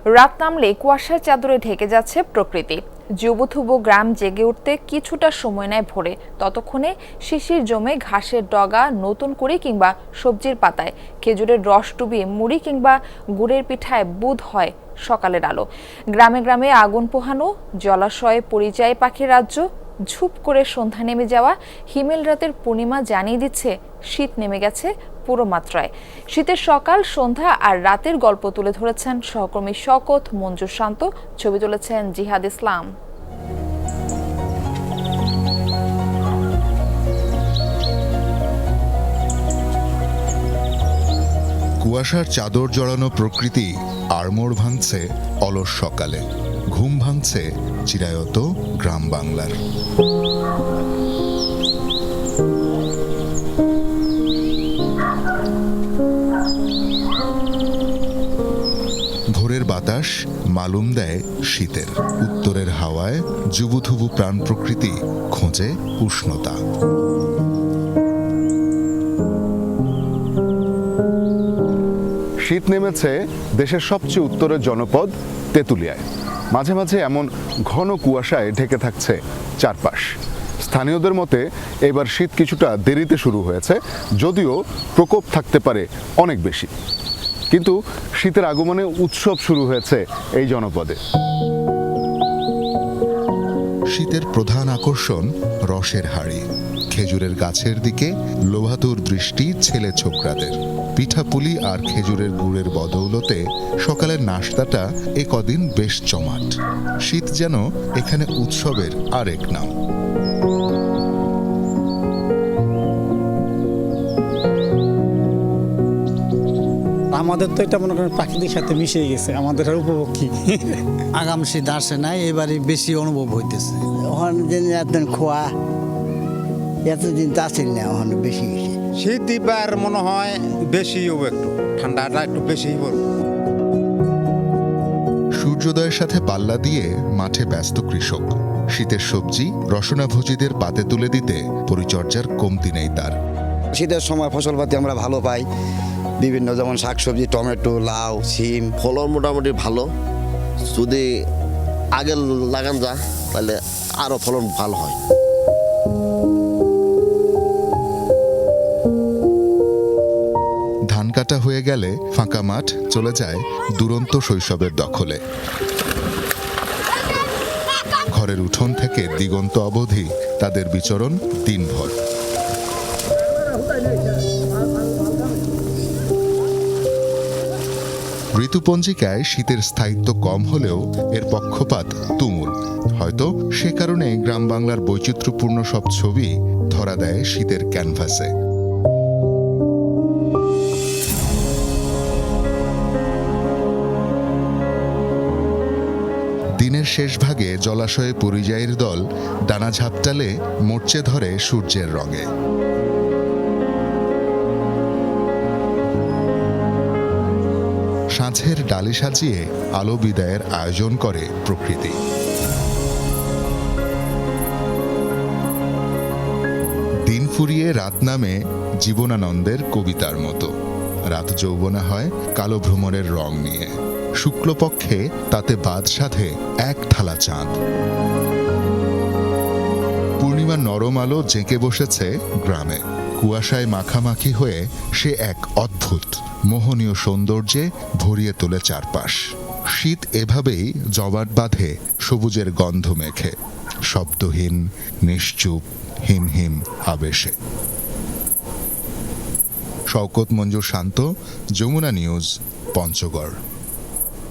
রাত নামলে কুয়াশার চাদরে ঢেকে যাচ্ছে প্রকৃতি। জুবুথুবু গ্রাম জেগে উঠতে কিছুটা সময় নেয় ভোরে। ততক্ষণে শিশির জমে ঘাসের ডগা নতুন করে কিংবা সবজির পাতায় খেজুরের রস ডুবিয়ে মুড়ি কিংবা গুড়ের পিঠায় বুঁদ হয় সকালের আলো। গ্রামে গ্রামে আগুন পোহানো, জলাশয়ে পরিযায়ী পাখির রাজ্য, ঝুপ করে সন্ধ্যা নেমে যাওয়া হিমেল রাতের পূর্ণিমা জানিয়ে দিচ্ছে শীত নেমে গেছে পুরো মাত্রায়। শীতের সকাল, সন্ধ্যা আর রাতের গল্প তুলে ধরেছেন সহকর্মী শওকত, মঞ্জু শান্ত, ছবি তুলেছেন জিহাদ ইসলাম। কুয়াশার চাদর জড়ানো প্রকৃতি আড়মোড় ভাঙছে অলস সকালে, ঘুম ভাঙছে চিরায়ত গ্রাম বাংলার। ভোরের বাতাস মালুম দেয় শীতের, উত্তরের হাওয়ায় জুবুথুবু প্রাণ প্রকৃতি খোঁজে উষ্ণতা। শীত নেমেছে দেশের সবচেয়ে উত্তরের জনপদ তেঁতুলিয়ায়। মাঝে মাঝে এমন ঘন কুয়াশায় ঢেকে থাকছে চারপাশ। স্থানীয়দের মতে এবার শীত কিছুটা দেরিতে শুরু হয়েছে, যদিও প্রকোপ থাকতে পারে অনেক বেশি। কিন্তু শীতের আগমনে উৎসব শুরু হয়েছে এই জনপদে। শীতের প্রধান আকর্ষণ রসের হাড়ি। খেজুরের গাছের দিকে লোভাতুর দৃষ্টি ছেলে ছোকরাদের। পিঠাপুলি আর খেজুরের গুড়ের বদৌলতে সকালের নাশতাটা এ কদিন বেশ জমাট। শীত যেন এখানে উৎসবের আরেক নাম। আমাদের তো এটা মনে করেন প্রাকৃতিক সাথে মিশে গেছে, আমাদের আর উপভোগ কি। আগাম শীত আসে নাই, এবারে বেশি অনুভব হইতেছে। ওখানে দিন এতদিন খোয়া, এতদিন তো আসেন না, ওখানে বেশি গেছে। শীত এবার মনে হয় বেশি হবে, একটু ঠান্ডাটা একটু বেশি পড়বে। সূর্যোদয়ের সাথে পাল্লা দিয়ে মাঠে ব্যস্ত কৃষক। শীতের সবজি রসনাভোজীদের পাতে তুলে দিতে পরিচর্যার কমতি নেই তার। শীতের সময় ফসলপাতি আমরা ভালো পাই, বিভিন্ন যেমন শাকসবজি, টমেটো, লাউ, সিম। ফলন মোটামুটি ভালো, যদি আগে লাগান যায় তাহলে আরো ফলন ভালো হয়। ধান কাটা হয়ে গেলে ফাঁকা মাঠ চলে যায় দুরন্ত শৈশবের দখলে। ঘরের উঠোন থেকে দিগন্ত অবধি তাদের বিচরণ দিনভর। ঋতুপঞ্জিকায় শীতের স্থায়িত্ব কম হলেও এর পক্ষপাত তুমুল। হয়তো সে কারণে গ্রাম বাংলার বৈচিত্র্যপূর্ণ সব ছবি ধরা দেয় শীতের ক্যানভাসে। দিনের শেষ ভাগে জলাশয়ে পরিযায়ীর দল ডানা ঝাপটালে মরচে ধরে সূর্যের রঙে। সাঁঝের ডালি সাজিয়ে আলো বিদায়ের আয়োজন করে প্রকৃতি। দিন ফুরিয়ে রাত নামে জীবনানন্দের কবিতার মতো। রাত যৌবনা হয় কালো ভ্রমরের রং নিয়ে। শুক্লপক্ষে তাতে বাদ সাধে এক থালা চাঁদ। পূর্ণিমার নরম আলো জেঁকে বসেছে গ্রামে। কুয়াশায় মাখামাখি হয়ে সে এক অদ্ভুত মোহনীয় সৌন্দর্যে ভরিয়ে তোলে চারপাশ। শীত এভাবেই জমাট বাঁধে সবুজের গন্ধ মেখে, শব্দহীন, নিশ্চুপ, হিমহিম আবেশে। শওকত, মঞ্জু শান্ত, যমুনা নিউজ, পঞ্চগড়।